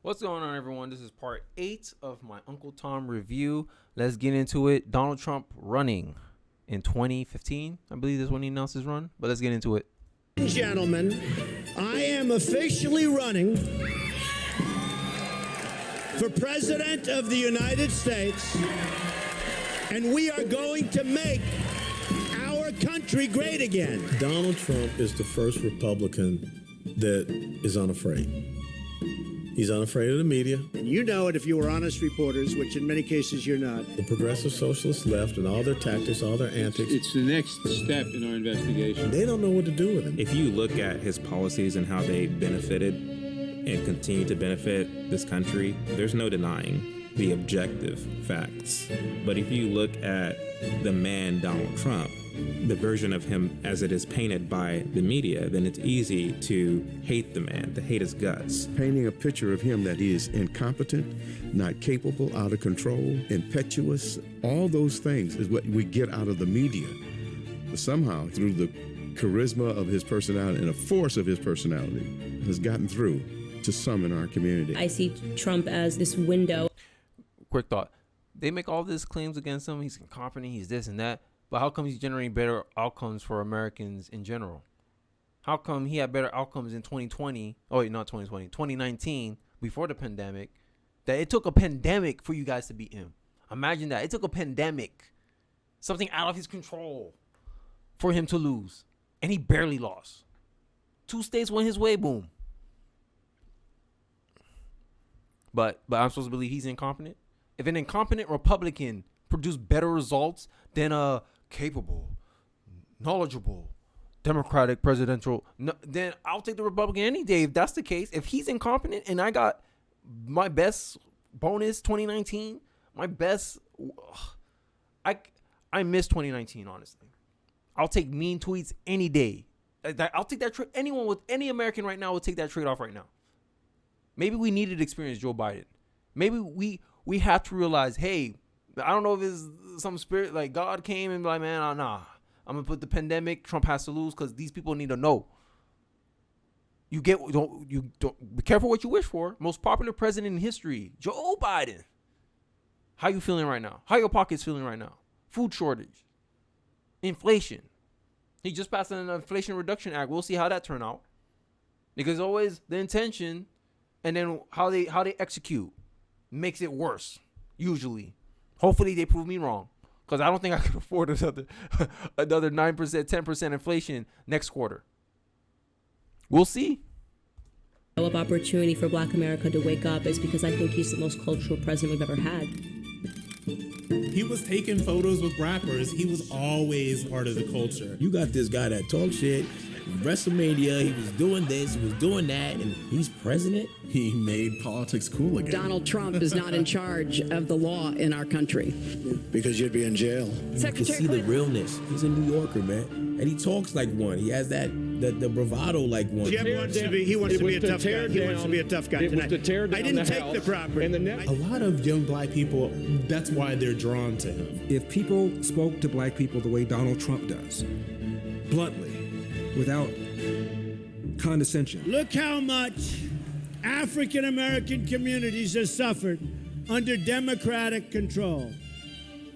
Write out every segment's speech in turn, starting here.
What's going on, everyone? This is part 8 of my Uncle Tom review. Let's get into it. Donald Trump running in 2015. I believe this is when he announced his run, but let's get into it. Gentlemen, I am officially running for President of the United States, and we are going to make our country great again. Donald Trump is the first Republican that is unafraid. He's unafraid of the media. And you know it if you were honest reporters, which in many cases you're not. The progressive socialist left and all their tactics, all their antics. It's the next step in our investigation. They don't know what to do with him. If you look at his policies and how they benefited and continue to benefit this country, there's no denying the objective facts. But if you look at the man Donald Trump, the version of him as it is painted by the media, then it's easy to hate the man, to hate his guts. Painting a picture of him that he is incompetent, not capable, out of control, impetuous, all those things is what we get out of the media. But somehow, through the charisma of his personality and the force of his personality, has gotten through to some in our community. I see Trump as this window. Quick thought. They make all these claims against him. He's incompetent. He's this and that. But how come he's generating better outcomes for Americans in general? How come he had better outcomes in 2020? Oh, wait, not 2020, 2019, before the pandemic, that it took a pandemic for you guys to beat him? Imagine that. It took a pandemic, something out of his control, for him to lose. And he barely lost. 2 states went his way, boom. But I'm supposed to believe he's incompetent? If an incompetent Republican produced better results than a capable, knowledgeable, Democratic presidential, then I'll take the Republican any day. If that's the case, if he's incompetent and I got my best bonus 2019, my best, I miss 2019, honestly. I'll take mean tweets any day. I'll take that trade. Anyone with any American right now will take that trade off right now. Maybe we needed to experience Joe Biden. Maybe we have to realize, hey, I don't know if it's some spirit, like God came and be like, man, nah, I'm going to put the pandemic, Trump has to lose because these people need to know. Don't be careful what you wish for. Most popular president in history, Joe Biden. How you feeling right now? How your pockets feeling right now? Food shortage. Inflation. He just passed an Inflation Reduction Act. We'll see how that turn out. Because always the intention and then how they execute makes it worse, usually. Hopefully they prove me wrong, because I don't think I could afford another 9%, 10% inflation next quarter. We'll see. Of opportunity for Black America to wake up is because I think he's the most cultural president we've ever had. He was taking photos with rappers. He was always part of the culture. You got this guy that talks shit. WrestleMania, he was doing this, he was doing that, and he's president. He made politics cool again. Donald Trump is not in charge of the law in our country. Because you'd be in jail. You can see the realness. He's a New Yorker, man. And he talks like one. He has the bravado like one. Jim wants to be, he wants to be a tough guy. He wants to be a tough guy tonight. I didn't take the property. A lot of young black people, that's why they're drawn to him. If people spoke to black people the way Donald Trump does, bluntly, without condescension. Look how much African American communities have suffered under Democratic control.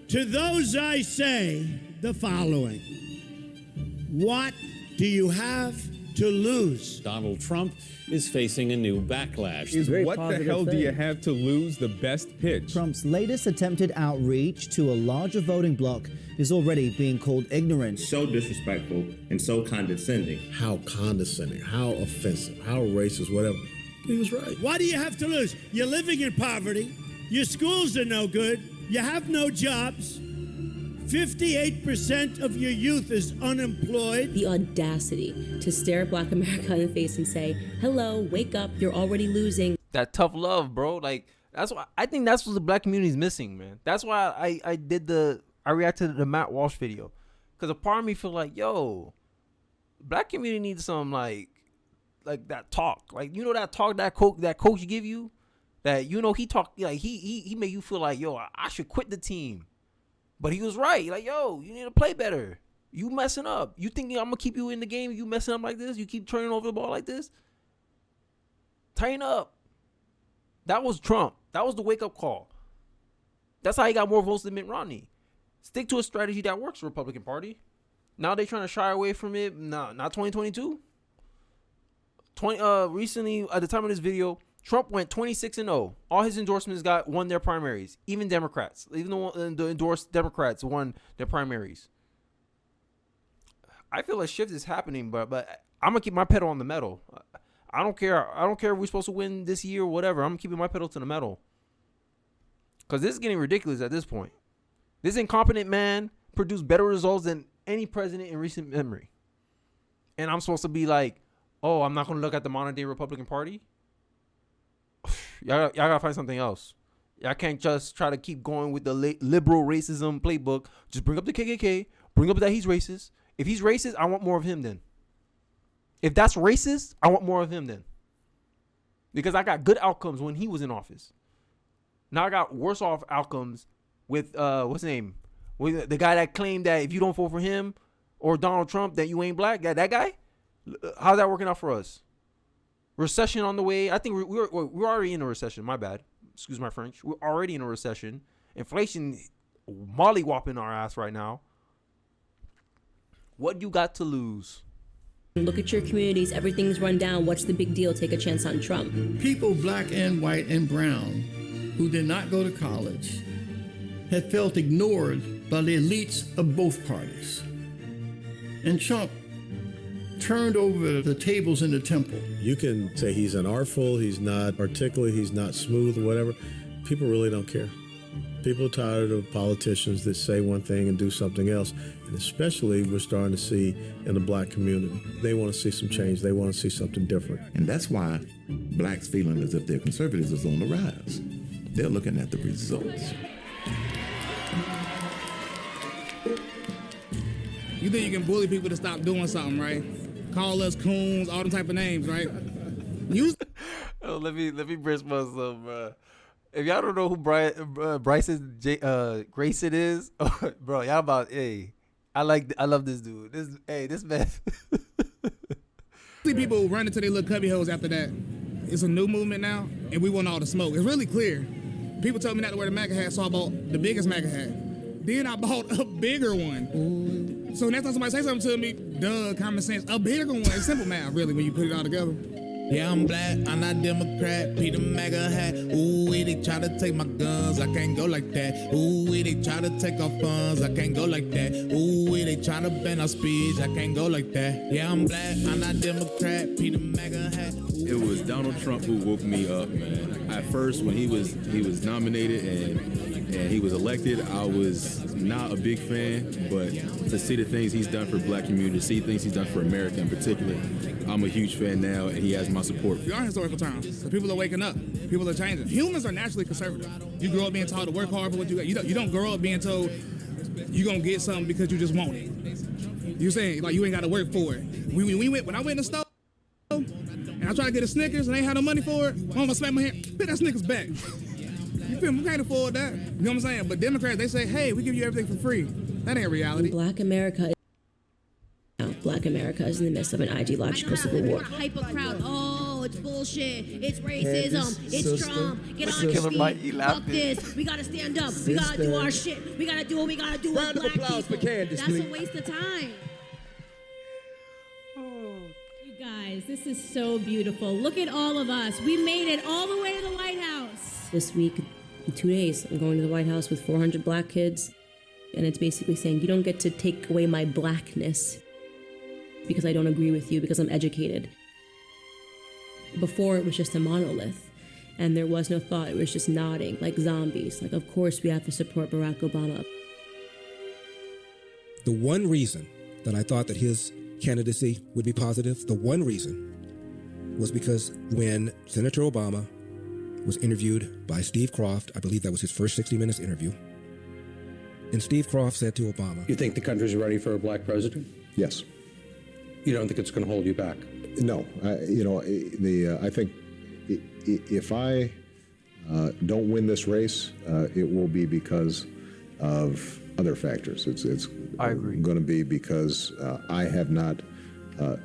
To those I say the following: what do you have to lose? Donald Trump is facing a new backlash. What the hell do you have to lose? The best pitch. Trump's latest attempted outreach to a larger voting bloc is already being called ignorant. So disrespectful and so condescending. How condescending, how offensive, how racist, whatever. He was right. What do you have to lose? You're living in poverty. Your schools are no good. You have no jobs. 58% of your youth is unemployed. The audacity to stare at Black America in the face and say, hello, wake up, you're already losing. That tough love, bro. Like, that's why I think that's what the black community is missing, man. That's why I reacted to the Matt Walsh video. Because a part of me feel like, yo, black community needs some like that talk. Like, you know, that talk that coach give you? That, you know, he talk, like he made you feel like, yo, I should quit the team. But he was right. Like, yo, you need to play better. You messing up. You think I'm going to keep you in the game? You messing up like this? You keep turning over the ball like this? Tighten up. That was Trump. That was the wake-up call. That's how he got more votes than Mitt Romney. Stick to a strategy that works for the Republican Party. Now they're trying to shy away from it. Nah, not 2022. Recently, at the time of this video, Trump went 26-0. All his endorsements won their primaries. Even Democrats. Even the endorsed Democrats won their primaries. I feel a shift is happening, but I'm going to keep my pedal on the metal. I don't care. I don't care if we're supposed to win this year or whatever. I'm keeping my pedal to the metal. Because this is getting ridiculous at this point. This incompetent man produced better results than any president in recent memory. And I'm supposed to be like, oh, I'm not going to look at the modern day Republican Party? Y'all got to find something else. Y'all can't just try to keep going with the liberal racism playbook. Just bring up the KKK. Bring up that he's racist. If he's racist, I want more of him then. If that's racist, I want more of him then. Because I got good outcomes when he was in office. Now I got worse off outcomes with, what's his name? With the guy that claimed that if you don't vote for him or Donald Trump, that you ain't black. That guy? How's that working out for us? Recession on the way. I think we're already in a recession. My bad. Excuse my French. We're already in a recession. Inflation mollywhopping our ass right now. What you got to lose? Look at your communities. Everything's run down. What's the big deal? Take a chance on Trump. People black and white and brown who did not go to college had felt ignored by the elites of both parties. And Trump turned over the tables in the temple. You can say he's unartful, he's not articulate, he's not smooth or whatever. People really don't care. People are tired of politicians that say one thing and do something else. And especially we're starting to see in the black community. They want to see some change. They want to see something different. And that's why blacks feeling as if their conservatives is on the rise. They're looking at the results. You think you can bully people to stop doing something, right? Call us coons, all them type of names, right? Oh, let me brace myself, bro. If y'all don't know who Bryson Grayson is, bro, y'all about, hey, I love this dude. This man. See people run into their little cubby holes after that. It's a new movement now, and we want all the smoke. It's really clear. People told me not to wear the MAGA hat, so I bought the biggest MAGA hat. Then I bought a bigger one. So next time somebody say something to me, duh, common sense, a bigger one. It's simple math, really, when you put it all together. Yeah, I'm black, I'm not Democrat, Peter MAGA hat. Ooh, they try to take my guns, I can't go like that. Ooh, they try to take our funds, I can't go like that. Ooh, they try to ban our speech, I can't go like that. Yeah, I'm black, I'm not Democrat, Peter MAGA hat. It was Donald Trump who woke me up, man. At first, when he was nominated and he was elected, I was not a big fan, but to see the things he's done for black community, to see things he's done for America in particular, I'm a huge fan now, and he has my support. We are in historical times. So people are waking up. People are changing. Humans are naturally conservative. You grow up being told to work hard for what you got. You don't grow up being told you're going to get something because you just want it. You're saying, like, you ain't got to work for it. When I went in the store, and I tried to get a Snickers and they ain't had no money for it, I'm going to smack my hand, put that Snickers back. You feel me? We can't afford that. You know what I'm saying? But Democrats, they say, hey, we give you everything for free. That ain't reality. Black America is in the midst of an ideological civil war. Hyper crowd. Oh, it's bullshit. It's racism. It's Trump. Get on your feet. Fuck this. We gotta stand up. We gotta do our shit. We gotta do what we gotta do. Round of applause for Candace. That's a waste of time. You guys, this is so beautiful. Look at all of us. We made it all the way to the White House. This week, in 2 days, I'm going to the White House with 400 black kids. And it's basically saying, you don't get to take away my blackness because I don't agree with you, because I'm educated. Before, it was just a monolith, and there was no thought. It was just nodding, like zombies. Like, of course, we have to support Barack Obama. The one reason that I thought that his candidacy would be positive, the one reason, was because when Senator Obama was interviewed by Steve Kroft, I believe that was his first 60 Minutes interview, and Steve Kroft said to Obama, "You think the country's ready for a black president?" Yes. You don't think it's going to hold you back? No. I think if I don't win this race, it will be because of other factors. It's going to be because I have not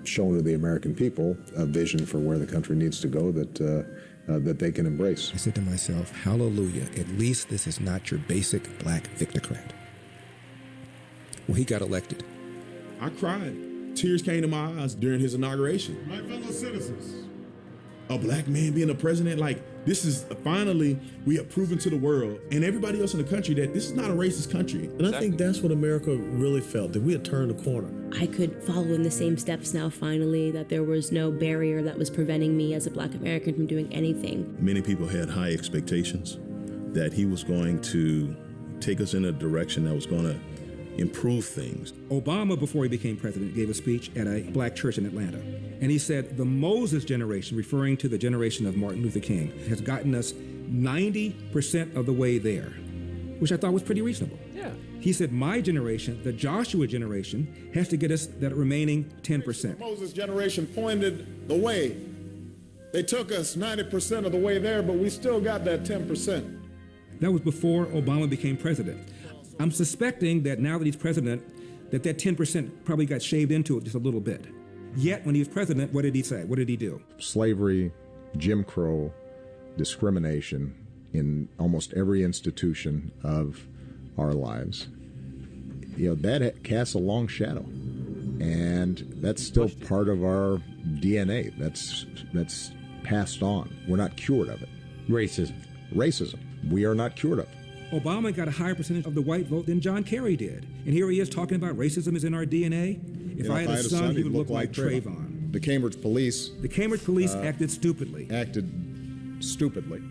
shown to the American people a vision for where the country needs to go that that they can embrace. I said to myself, hallelujah, at least this is not your basic black victocrat. Well, he got elected. I cried. Tears came to my eyes during his inauguration. My fellow citizens, A black man being a president, like, this is finally, we have proven to the world and everybody else in the country that this is not a racist country. And I think that's what America really felt, that we had turned the corner. I could follow in the same steps now, finally, that there was no barrier that was preventing me as a black American from doing anything. Many people had high expectations that he was going to take us in a direction that was going to improve things. Obama, before he became president, gave a speech at a black church in Atlanta. And he said, the Moses generation, referring to the generation of Martin Luther King, has gotten us 90% of the way there, which I thought was pretty reasonable. Yeah. He said, my generation, the Joshua generation, has to get us that remaining 10%. Moses' generation pointed the way. They took us 90% of the way there, but we still got that 10%. That was before Obama became president. I'm suspecting that now that he's president, that 10% probably got shaved into it just a little bit. Yet, when he was president, what did he say? What did he do? Slavery, Jim Crow, discrimination in almost every institution of our lives. You know, that casts a long shadow. And that's still part of our DNA. That's passed on. We're not cured of it. Racism. We are not cured of it. Obama got a higher percentage of the white vote than John Kerry did. And here he is talking about racism is in our DNA. If I had a son, he would look like Trayvon. The Cambridge police. The Cambridge police acted stupidly.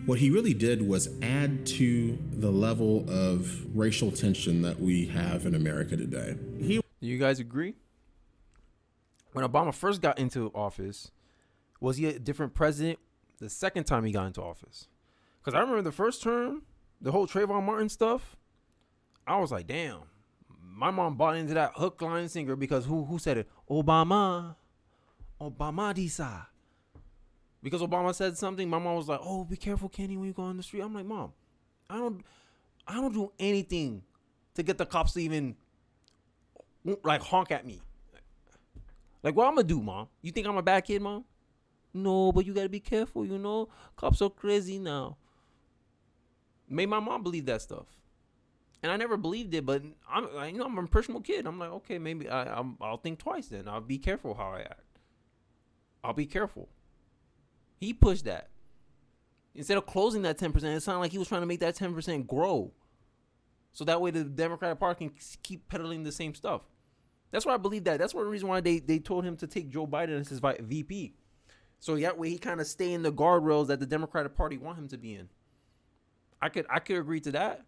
What he really did was add to the level of racial tension that we have in America today. Do you guys agree? When Obama first got into office, was he a different president the second time he got into office? Because I remember the first term, the whole Trayvon Martin stuff, I was like, damn. My mom bought into that hook, line, and sinker because who said it? Obama disa. Because Obama said something, my mom was like, oh, be careful, Kenny, when you go on the street. I'm like, Mom, I don't do anything to get the cops to even like honk at me. Like, what I'm gonna do, Mom? You think I'm a bad kid, Mom? No, but you gotta be careful, you know? Cops are crazy now. Made my mom believe that stuff. And I never believed it, but I'm a impressionable kid. I'm like, okay, maybe I'll think twice then. I'll be careful how I act. I'll be careful. He pushed that. Instead of closing that 10%, it sounded like he was trying to make that 10% grow. So that way the Democratic Party can keep peddling the same stuff. That's why I believe that. That's one reason why they told him to take Joe Biden as his VP. So that way he kind of stay in the guardrails that the Democratic Party want him to be in. I could agree to that.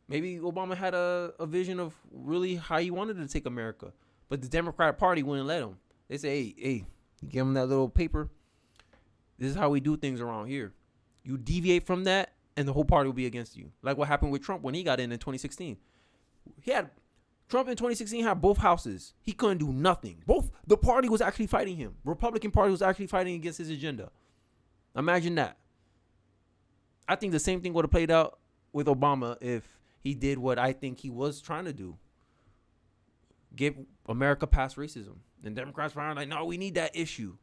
Maybe Obama had a vision of really how he wanted to take America. But the Democratic Party wouldn't let him. They say, hey, you give him that little paper. This is how we do things around here. You deviate from that, and the whole party will be against you. Like what happened with Trump when he got in 2016. Trump in 2016 had both houses. He couldn't do nothing. The party was actually fighting him. Republican Party was actually fighting against his agenda. Imagine that. I think the same thing would have played out with Obama if he did what I think he was trying to do. Get America past racism. And Democrats were like, no, we need that issue.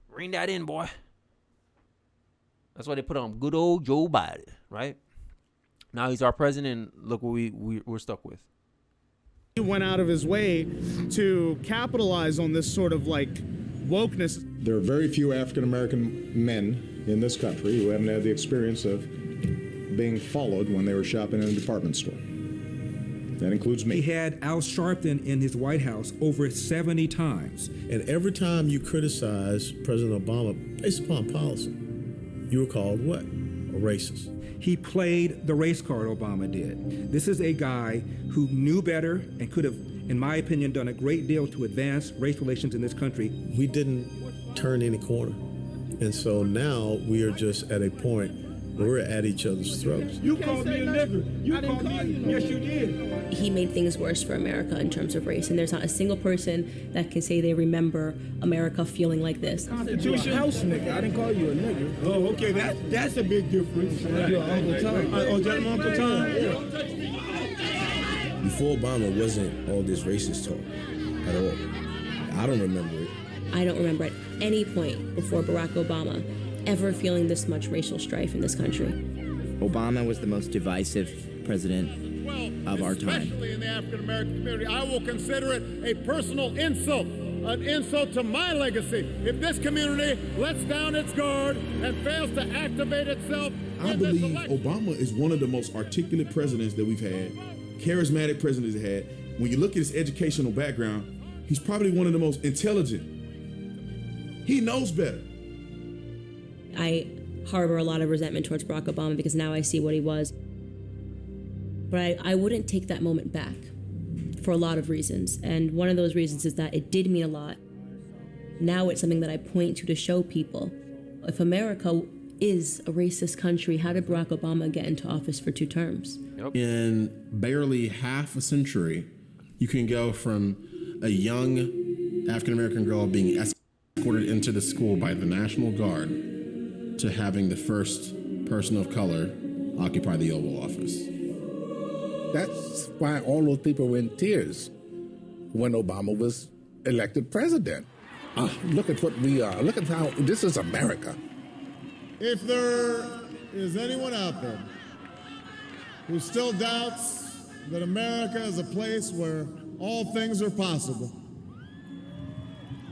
Bring that in, boy. That's why they put on good old Joe Biden, right? Now he's our president, and look what we're stuck with. He went out of his way to capitalize on this sort of like wokeness. There are very few African American men in this country who haven't had the experience of being followed when they were shopping in a department store. That includes me. He had Al Sharpton in his White House over 70 times. And every time you criticize President Obama based upon policy, you were called what? A racist. He played the race card, Obama did. This is a guy who knew better and could have, in my opinion, done a great deal to advance race relations in this country. We didn't turn any corner. And so now we are just at a point where we're at each other's throats. You called me a nigger. You called me. Yes, you did. He made things worse for America in terms of race, and there's not a single person that can say they remember America feeling like this. Constitution house nigga. I didn't call you a nigger. Oh, okay. That's a big difference. You're Uncle Tom. Oh, that's my Uncle Tom. Yeah. Before Obama, wasn't all this racist talk at all. I don't remember it. I don't remember at any point before Barack Obama ever feeling this much racial strife in this country. Obama was the most divisive president of our time. Especially in the African American community, I will consider it a personal insult, an insult to my legacy, if this community lets down its guard and fails to activate itself. I believe Obama is one of the most articulate presidents that we've had, charismatic presidents we've had. When you look at his educational background, he's probably one of the most intelligent. He knows better. I harbor a lot of resentment towards Barack Obama because now I see what he was. But I wouldn't take that moment back for a lot of reasons. And one of those reasons is that it did mean a lot. Now it's something that I point to show people. If America is a racist country, how did Barack Obama get into office for 2 terms? In barely half a century, you can go from a young African-American girl being escorted into the school by the National Guard to having the first person of color occupy the Oval Office. That's why all those people were in tears when Obama was elected president. Look at what we are. Look at how this is America. If there is anyone out there who still doubts that America is a place where all things are possible,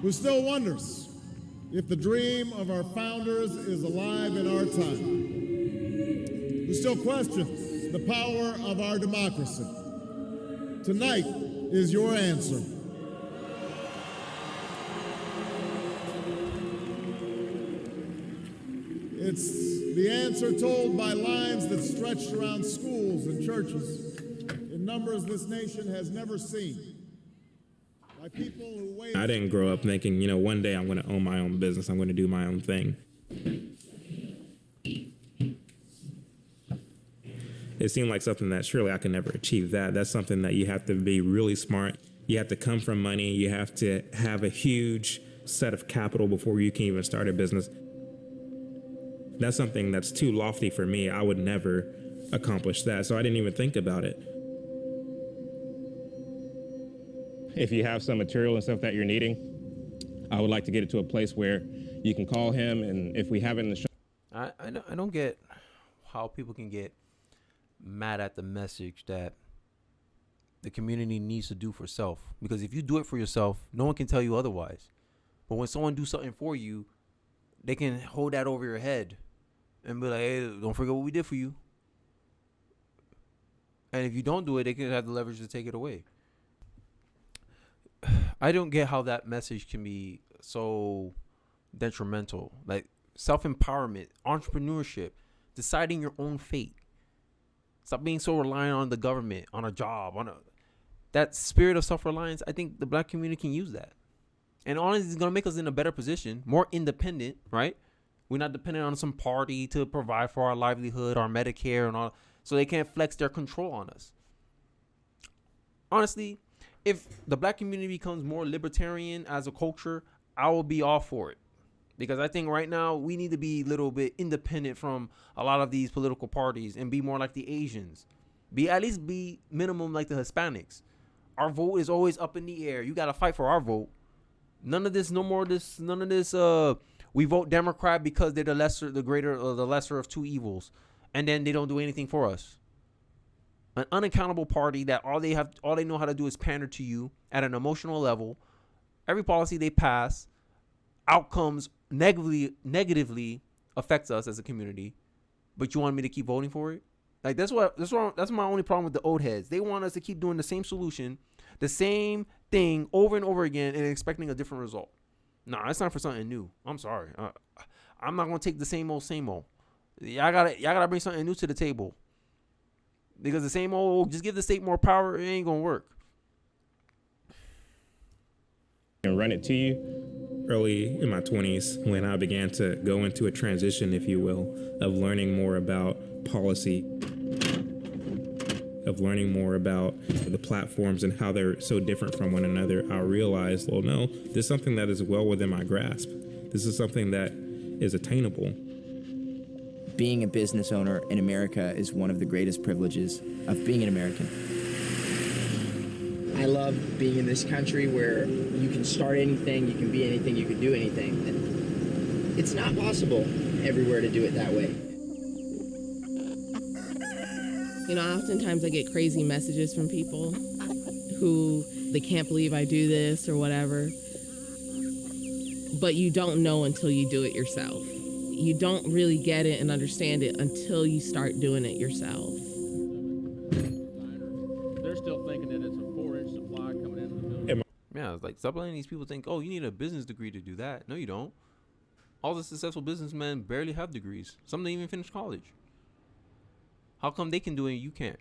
who still wonders if the dream of our founders is alive in our time, who still questions the power of our democracy, tonight is your answer. It's the answer told by lines that stretched around schools and churches in numbers this nation has never seen. By people who wait. I didn't grow up thinking, one day I'm going to own my own business. I'm going to do my own thing. It seemed like something that surely I could never achieve that. That's something that you have to be really smart. You have to come from money. You have to have a huge set of capital before you can even start a business. That's something that's too lofty for me. I would never accomplish that. So I didn't even think about it. If you have some material and stuff that you're needing, I would like to get it to a place where you can call him, and if we have it in the shop. I don't get how people can get mad at the message that the community needs to do for self. Because if you do it for yourself, no one can tell you otherwise. But when someone do something for you, they can hold that over your head and be like, hey, don't forget what we did for you. And if you don't do it, they can have the leverage to take it away. I don't get how that message can be so detrimental. Like self-empowerment, entrepreneurship, deciding your own fate. Stop being so reliant on the government, on a job, that spirit of self-reliance. I think the black community can use that. And honestly, it's going to make us in a better position, more independent, right? We're not dependent on some party to provide for our livelihood, our Medicare and all, so they can't flex their control on us. Honestly, if the black community becomes more libertarian as a culture, I will be all for it. Because I think right now we need to be a little bit independent from a lot of these political parties and be more like the Asians. At least be minimum like the Hispanics. Our vote is always up in the air. You got to fight for our vote. None of this, we vote Democrat because they're the lesser of two evils. And then they don't do anything for us. An unaccountable party that all they know how to do is pander to you at an emotional level. Every policy they pass, outcomes negatively affects us as a community. But you want me to keep voting for it? Like that's my only problem with the old heads. They want us to keep doing the same solution, the same thing over and over again, and expecting a different result. Nah, it's time for something new. I'm sorry. I'm not gonna take the same old. Y'all gotta bring something new to the table. Because the same old, just give the state more power, it ain't gonna work. And run it to you early in my 20s when I began to go into a transition, if you will, of learning more about policy, of learning more about the platforms and how they're so different from one another. I realized, well, no, this is something that is well within my grasp. This is something that is attainable. Being a business owner in America is one of the greatest privileges of being an American. I love being in this country where you can start anything, you can be anything, you can do anything. And it's not possible everywhere to do it that way. You know, oftentimes I get crazy messages from people who they can't believe I do this or whatever. But you don't know until you do it yourself. You don't really get it and understand it until you start doing it yourself. They're still thinking that it's a 4-inch supply coming into the building. Yeah, it's like, stop letting these people think, oh, you need a business degree to do that. No, you don't. All the successful businessmen barely have degrees. Some don't even finish college. How come they can do it and you can't?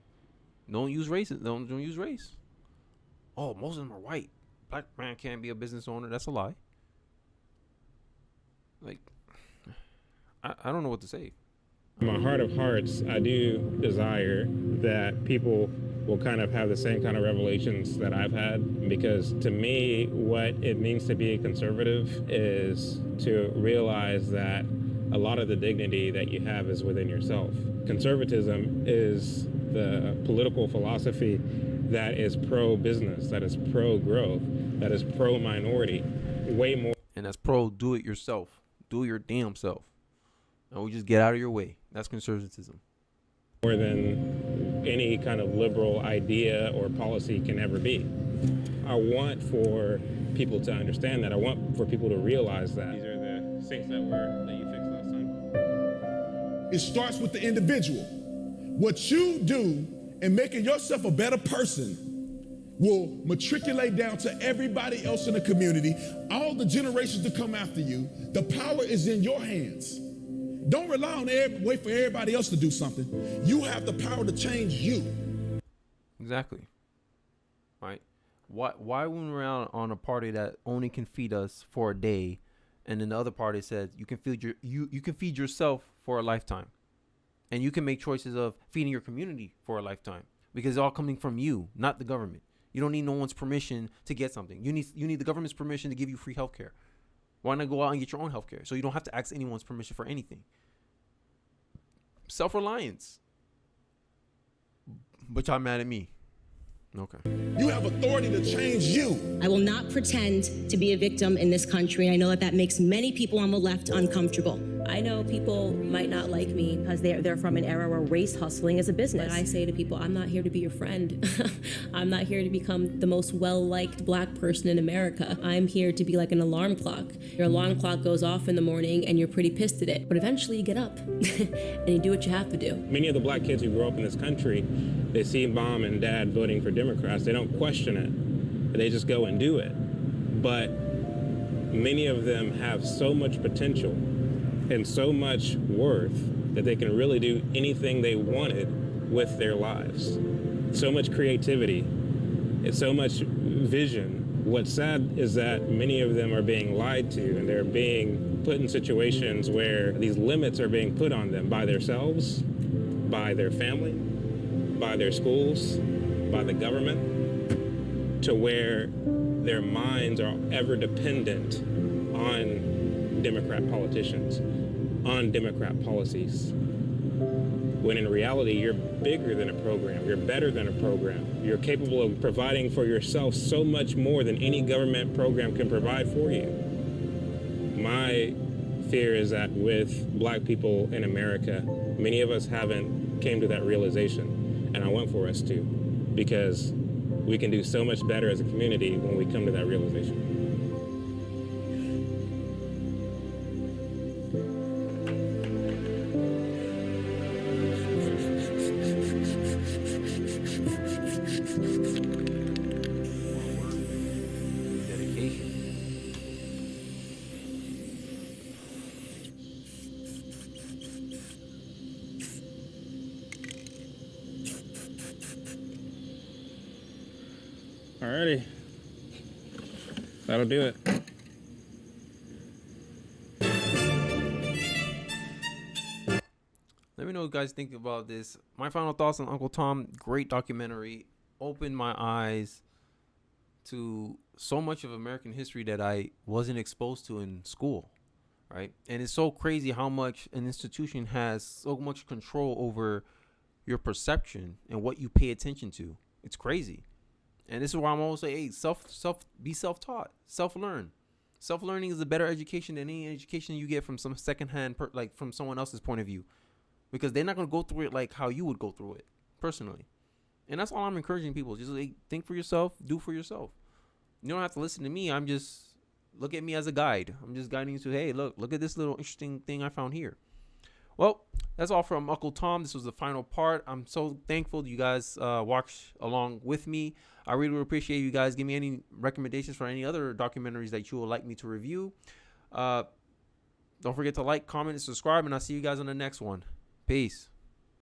Don't use race. Don't use race. Oh, most of them are white. Black man can't be a business owner. That's a lie. Like, I don't know what to say. In my heart of hearts, I do desire that people will kind of have the same kind of revelations that I've had, because to me, what it means to be a conservative is to realize that a lot of the dignity that you have is within yourself. Conservatism is the political philosophy that is pro-business, that is pro-growth, that is pro-minority, way more. And that's pro-do-it-yourself. Do it your damn self. And we just get out of your way. That's conservatism. More than any kind of liberal idea or policy can ever be. I want for people to understand that. I want for people to realize that. These are the sinks that you fixed last time. It starts with the individual. What you do in making yourself a better person will matriculate down to everybody else in the community, all the generations to come after you. The power is in your hands. Don't rely on wait for everybody else to do something. You have the power to change you. Exactly. Right? Why when we're out on a party that only can feed us for a day, and then the other party says you can feed you can feed yourself for a lifetime, and you can make choices of feeding your community for a lifetime, because it's all coming from you, not the government. You don't need no one's permission to get something. You need the government's permission to give you free healthcare. Why not go out and get your own healthcare so you don't have to ask anyone's permission for anything? Self-reliance. But y'all mad at me. Okay. You have authority to change you. I will not pretend to be a victim in this country. I know that makes many people on the left uncomfortable. I know people might not like me because they're from an era where race hustling is a business. But I say to people, I'm not here to be your friend. I'm not here to become the most well-liked black person in America. I'm here to be like an alarm clock. Your alarm clock goes off in the morning and you're pretty pissed at it. But eventually you get up and you do what you have to do. Many of the black kids who grow up in this country, they see mom and dad voting for Democrats. They don't question it. They just go and do it. But many of them have so much potential and so much worth that they can really do anything they wanted with their lives. So much creativity, and so much vision. What's sad is that many of them are being lied to, and they're being put in situations where these limits are being put on them by themselves, by their family, by their schools, by the government, to where their minds are ever dependent on Democrat politicians, on Democrat policies. When in reality, you're bigger than a program, you're better than a program. You're capable of providing for yourself so much more than any government program can provide for you. My fear is that with black people in America, many of us haven't came to that realization, and I want for us to, because we can do so much better as a community when we come to that realization. Alrighty, that'll do it. Let me know what you guys think about this. My final thoughts on Uncle Tom. Great documentary. Opened my eyes to so much of American history that I wasn't exposed to in school, right? And it's so crazy how much an institution has so much control over your perception and what you pay attention to. It's crazy. And this is why I'm always saying, hey, be self-taught, self-learn. Self-learning is a better education than any education you get from some secondhand, like from someone else's point of view, because they're not going to go through it like how you would go through it personally. And that's all I'm encouraging people. Just like, think for yourself, do for yourself. You don't have to listen to me. I'm just, look at me as a guide. I'm just guiding you to, hey, look at this little interesting thing I found here. Well, that's all from Uncle Tom. This was the final part. I'm so thankful you guys watched along with me. I really would appreciate you guys. Give me any recommendations for any other documentaries that you would like me to review. Don't forget to like, comment, and subscribe, and I'll see you guys on the next one. Peace.